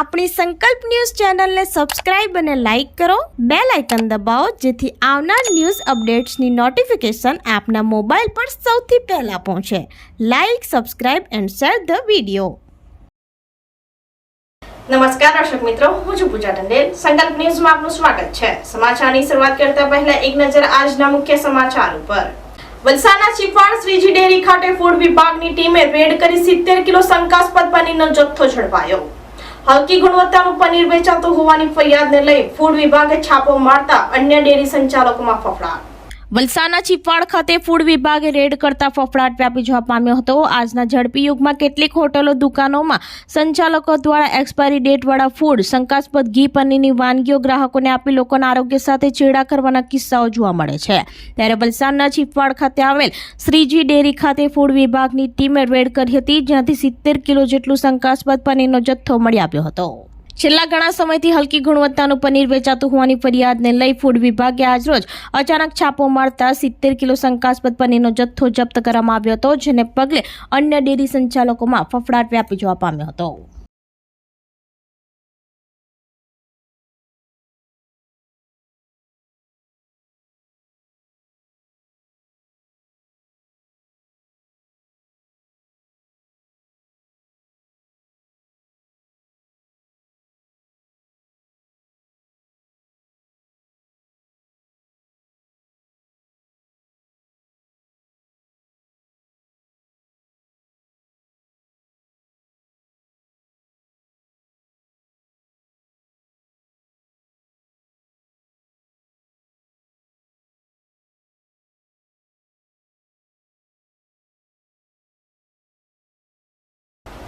આપણી સંકલ્પ ન્યૂઝ ચેનલને સબસ્ક્રાઇબ અને લાઇક કરો, બેલ આઇકન દબાવો જેથી આવનાર ન્યૂઝ અપડેટ્સની નોટિફિકેશન આપના મોબાઈલ પર સૌથી પહેલા પહોંચે. Like, subscribe and share the video. નમસ્કાર દર્શક મિત્રો, હું છું પૂજા ટંડેલ. સંકલ્પ ન્યૂઝમાં આપનું સ્વાગત છે. સમાચારની શરૂઆત કરતા પહેલા એક નજર આજના મુખ્ય સમાચાર ઉપર. વલસાડના ચીફવાડ શ્રીજી ડેરી ખાતે ફૂડ વિભાગની ટીમે રેડ કરી 70 કિલો શંકાસ્પદ પનીરનો જથ્થો ઝડપાયો. હલકી ગુણવત્તાનું પનીર વેચાતું હોવાની ફરિયાદને લઈ ફૂડ વિભાગે છાપો મારતા અન્ય ડેરી સંચાલકોમાં ફફડાટ. વલસાડના ચીફવાડ ખાતે ફૂડ વિભાગે રેડ કરતા ફફડાટ વ્યાપી જવા પામ્યો હતો. આજના ઝડપી યુગમાં કેટલીક હોટલો, દુકાનોમાં સંચાલકો દ્વારા એક્સપાયરી ડેટવાળા ફૂડ, શંકાસ્પદ ઘી, પનીરની વાનગીઓ ગ્રાહકોને આપી લોકોના આરોગ્ય સાથે ચેડા કરવાના કિસ્સાઓ જોવા મળે છે. ત્યારે વલસાડના ચીફવાડ ખાતે આવેલ શ્રીજી ડેરી ખાતે ફૂડ વિભાગની ટીમે રેડ કરી હતી, જ્યાંથી 70 કિલો જેટલું શંકાસ્પદ પનીરનો જથ્થો મળી આવ્યો હતો. છેલ્લા ઘણા સમયથી હલકી ગુણવત્તાનું પનીર વેચાતું હોવાની ફરિયાદને લઈ ફૂડ વિભાગે આજરોજ અચાનક છાપો મારતા 70 કિલો શંકાસ્પદ પનીરનો જથ્થો જપ્ત કરવામાં આવ્યો હતો, જેને પગલે અન્ય ડેરી સંચાલકોમાં ફફડાટ વ્યાપી જવા પામ્યો હતો.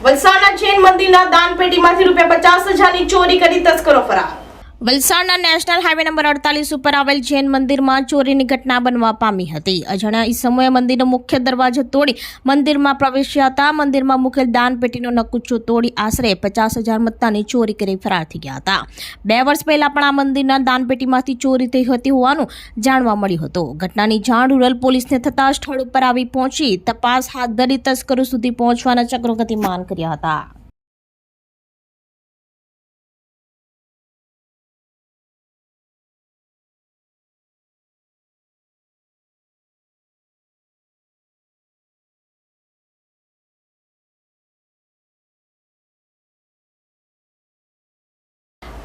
વલસાડના જૈન મંદિરના દાનપેટીમાંથી ₹50,000ની ચોરી કરી તસ્કરો ફરાર. વલસાડના નેશનલ હાઈવે નંબર 48 ઉપર આવેલ જૈન મંદિરમાં ચોરીની ઘટના બનવા પામી હતી. અજાણ્યા ઈસમોએ મંદિરનો મુખ્ય દરવાજો તોડી મંદિરમાં પ્રવેશ્યા હતા. મંદિરમાં મુકેલ દાનપેટીનો નકુચો તોડી આશરે 50,000 મત્તાની ચોરી કરી ફરાર થઈ ગયા હતા. 2 વર્ષ પહેલા પણ આ મંદિરના દાનપેટીમાંથી ચોરી થઈ હતી હોવાનું જાણવા મળ્યું હતું. ઘટનાની જાણ રૂરલ પોલીસને થતાં સ્થળ ઉપર આવી પહોંચી તપાસ હાથ ધરી તસ્કરો સુધી પહોંચવાના ચક્રો ગતિમાન કર્યા હતા.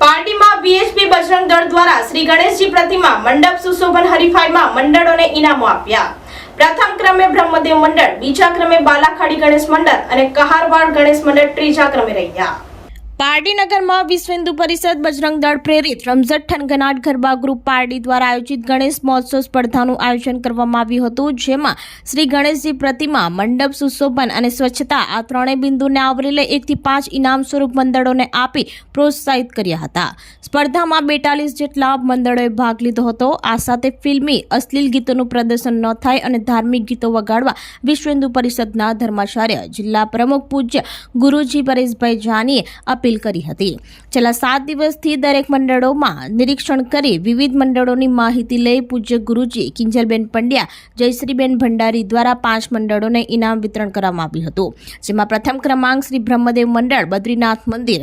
પાર્ટીમાં વીએચપી બજરંગ દળ દ્વારા શ્રી ગણેશજી પ્રતિમા મંડપ સુશોભન હરીફાઈમાં મંડળોને ઇનામો આપ્યા. પ્રથમ ક્રમે બ્રહ્મદેવ મંડળ, બીજા ક્રમે બાલાખાડી ગણેશ મંડળ અને કહારવાડ ગણેશ મંડળ ત્રીજા ક્રમે રહ્યા. પારડીનગરમાં વિશ્વ હિન્દુ પરિષદ બજરંગ દળ પ્રેરિત રમઝટ થનગનાટ ગરબા ગ્રુપ પારડી દ્વારા આયોજિત ગણેશ મહોત્સવ સ્પર્ધાનું આયોજન કરવામાં આવ્યું હતું, જેમાં શ્રી ગણેશજી પ્રતિમા, મંડપ સુશોભન અને સ્વચ્છતા આ ત્રણેય બિંદુને આવરી લઈ 1 થી 5 ઇનામ સ્વરૂપ મંડળોને આપી પ્રોત્સાહિત કર્યા હતા. સ્પર્ધામાં 42 જેટલા મંડળોએ ભાગ લીધો હતો. આ સાથે ફિલ્મી, અશ્લીલ ગીતોનું પ્રદર્શન ન થાય અને ધાર્મિક ગીતો વગાડવા વિશ્વ હિન્દુ પરિષદના ધર્માચાર્ય, જિલ્લા પ્રમુખ પૂજ્ય ગુરુજી પરેશભાઈ જાનીએ અપીલ કરી હતી. છેલ્લા 7 દિવસથી દરેક મંડળોમાં નિરીક્ષણ કરી વિવિધ મંડળોની માહિતી લઈ પૂજ્ય ગુરુજી કિંજલબેન પંડ્યા, જયશ્રીબેન ભંડારી દ્વારા 5 મંડળોને ઇનામ વિતરણ કરવામાં આવ્યું હતું, જેમાં પ્રથમ ક્રમાંક શ્રી બ્રહ્મદેવ મંડળ બદ્રીનાથ મંદિર,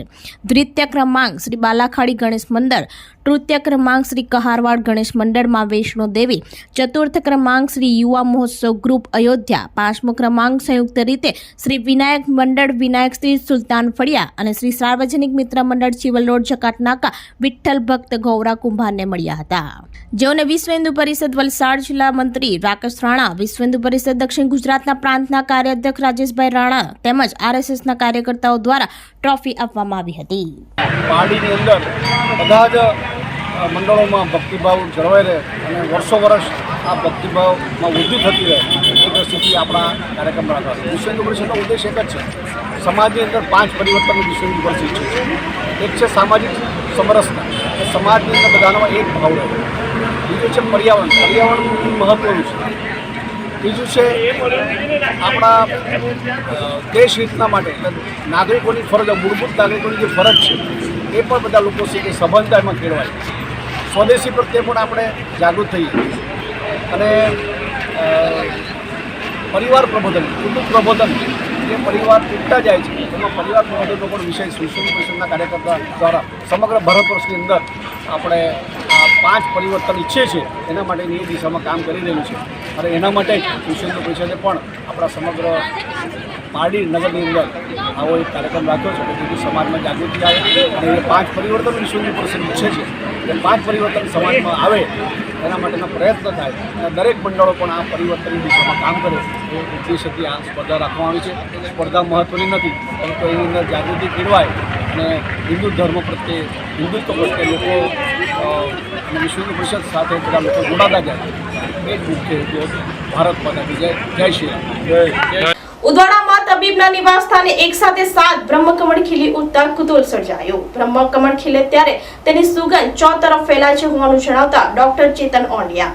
દ્વિતીય ક્રમાંક શ્રી બાલાખાડી ગણેશ મંડળ, તૃતીય ક્રમાંક શ્રી કહારવાડ ગણેશ મંડળમાં વૈષ્ણો દેવી, ચતુર્થ ક્રમાંક શ્રી યુવા મહોત્સવ ગ્રુપ અયોધ્યા, 5મો ક્રમાંક સંયુક્ત રીતે શ્રી વિનાયક મંડળ વિનાયક શ્રી સુલતાન ફળિયા અને શ્રી સાર્વજનિક મિત્ર મંડળ ચિવલ રોડ જકાતનાકા વિઠ્ઠલ ભક્ત ગૌરા કુંભારને મળ્યા હતા, જેઓને વિશ્વ હિન્દુ પરિષદ વલસાડ જિલ્લા મંત્રી રાકેશ રાણા, વિશ્વ હિન્દુ પરિષદ દક્ષિણ ગુજરાતના પ્રાંતના કાર્યાધ્યક્ષ રાજેશભાઈ રાણા તેમજ આરએસએસના કાર્યકર્તાઓ દ્વારા ટ્રોફી આપવામાં આવી હતી. પારડીની અંદર બધા જ મંડળોમાં ભક્તિભાવ જળવાઈ રહે અને વર્ષો વર્ષ આ ભક્તિભાવમાં વૃદ્ધિ થતી રહે એ દ્રષ્ટિથી આપણા કાર્યક્રમ રાખવા. વિશ્વ હિન્દુ પરિષદનો ઉદ્દેશ એક જ છે, સમાજની અંદર 5 પરિવર્તનની વિશ્વ હિન્દુ પરિષદ ઈચ્છે છે. એક છે સામાજિક સમરસતા, સમાજની અંદર બધાનો એક ભાવ રહે. બીજું છે પર્યાવરણ મહત્વનું છે. ત્રીજું છે આપણા દેશ હિતના માટે નાગરિકોની ફરજ, મૂળભૂત નાગરિકોની જે ફરજ છે એ પણ બધા લોકો છે કે સભાનતા એમાં કેળવાય. સ્વદેશી પ્રત્યે પણ આપણે જાગૃત થઈએ અને પરિવાર પ્રબોધન, કુટુંબ પ્રબોધન જે પરિવાર તૂટતા જાય છે એમાં પરિવાર મદદનો પણ વિષય શિક્ષણ પરિષદના કાર્યકર્તા દ્વારા સમગ્ર ભારત વર્ષની અંદર આપણે આ 5 પરિવર્તન ઈચ્છે છે એના માટેની એ દિશામાં કામ કરી રહ્યું છે અને એના માટે જ શિક્ષણ પરિષદે પણ આપણા સમગ્ર પારડી નગરની અંદર આવો એક કાર્યક્રમ રાખ્યો છે કે જેથી સમાજમાં જાગૃતિ આવે અને એ 5 પરિવર્તન વિશ્વની પરિષદ ઈચ્છે છે એ 5 પરિવર્તન સમાજમાં આવે એના માટેના પ્રયત્ન થાય અને દરેક મંડળો પણ આ પરિવર્તનની દિશામાં કામ કરે એ ઉદ્દેશ્યથી આ સ્પર્ધા રાખવામાં આવી છે. સ્પર્ધા મહત્ત્વની નથી પરંતુ એની અંદર જાગૃતિ કેળવાય અને હિન્દુ ધર્મ પ્રત્યે હિન્દુત્વ પ્રત્યે લોકો અને વિશ્વની પરિષદ સાથે બધા લોકો જોડાતા જાય એ જ મુખ્ય હેતુ. ભારત માતા કી જય. જય શ્રી રામ. ઉદવાડામાં તબીબના નિવાસ સ્થાને એક સાથે 7 બ્રહ્મકમળ ખીલી ઉઠતા કુતૂહલ સર્જાયું. બ્રહ્મકમળ ખીલે ત્યારે તેની સુગંધ ચોતરફ ફેલાય છે હોવાનું જણાવતા ડોક્ટર ચેતન ઓંડિયા.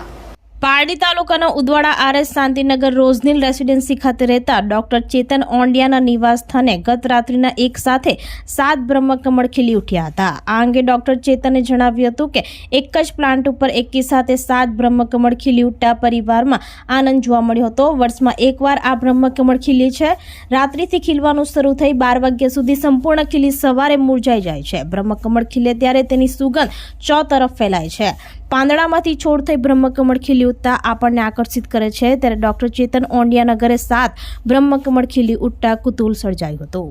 પારડી તાલુકાના ઉદવાડા આરએસ શાંતિનગર રોઝનીલ રેસિડેન્સી ખાતે રહેતા ડોક્ટર ચેતન ઓંડિયાના નિવાસ સ્થાને ગત રાત્રિના એક સાથે 7 બ્રહ્મકમળ ખીલી ઉઠ્યા હતા. આ અંગે ડોક્ટર ચેતને જણાવ્યું હતું કે એક જ પ્લાન્ટ ઉપર એકી સાથે 7 બ્રહ્મકમળ ખીલી ઉઠતા પરિવારમાં આનંદ જોવા મળ્યો હતો. વર્ષમાં એકવાર આ બ્રહ્મકમળ ખીલી છે. રાત્રિથી ખીલવાનું શરૂ થઈ 12 વાગ્યા સુધી સંપૂર્ણ ખીલી સવારે મુરઝાઈ જાય છે. બ્રહ્મકમળ ખીલે ત્યારે તેની સુગંધ ચોતરફ ફેલાય છે. પાંદડામાંથી છોડ થઈ બ્રહ્મકમળ ખીલી ઉઠતા આપણને આકર્ષિત કરે છે. ત્યારે ડોક્ટર ચેતન ઓંડિયાના ઘરે 7 બ્રહ્મકમળ ખીલી ઉઠતા કુતૂહલ સર્જાયું હતું.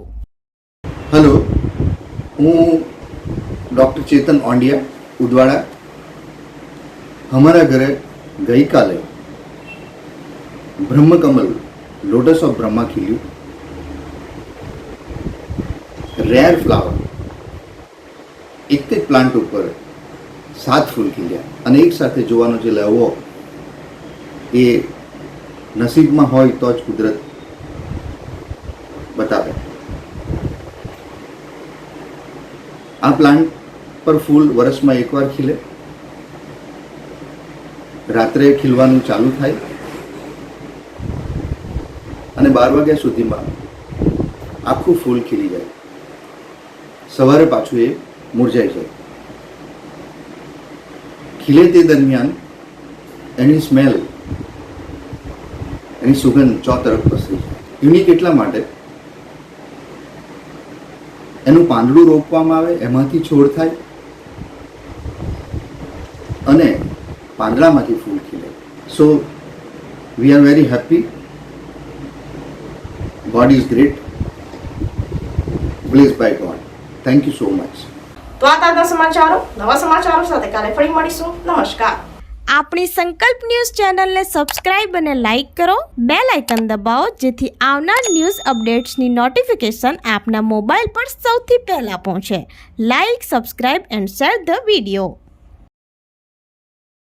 હેલો, હું ડૉક્ટર ચેતન ઓંડિયા ઉદવાડા. અમારા ઘરે ગઈકાલે બ્રહ્મકમલ લોટસ ઓફ બ્રહ્મા ખીલ્યું. રેર ફ્લાવર, એક જ પ્લાન્ટ ઉપર 7 ફૂલ ખીલ્યા અને એક સાથે જોવાનો જે લહેવો એ નસીબમાં હોય તો જ કુદરત બતાવે. આ પ્લાન્ટ પર ફૂલ વર્ષમાં એકવાર ખીલે. રાત્રે ખીલવાનું ચાલુ થાય અને 12 વાગ્યા સુધીમાં આખું ફૂલ ખીલી જાય. સવારે પાછું એ મુરઝાઈ જાય. ખીલે તે દરમિયાન એની સ્મેલ, એની સુગંધ ચોતરફ પસરી જાય. યુનિક એટલા માટે એનું પાંદડું રોપવામાં આવે, એમાંથી છોડ થાય અને પાંદડામાંથી ફૂલ ખીલે. So we are very happy. God is great. Blessed by God. Thank you so much. તો આ તાજા સમાચારો, નવા સમાચારો સાથે કાલે ફરી મળીશું. નમસ્કાર. આપણી સંકલ્પ ન્યૂઝ ચેનલને સબસ્ક્રાઇબ અને લાઇક કરો. બેલ આઇકન દબાવો જેથી આવનાર ન્યૂઝ અપડેટ્સની નોટિફિકેશન આપના મોબાઈલ પર સૌથી પહેલા પહોંચે. Like, subscribe and share the video.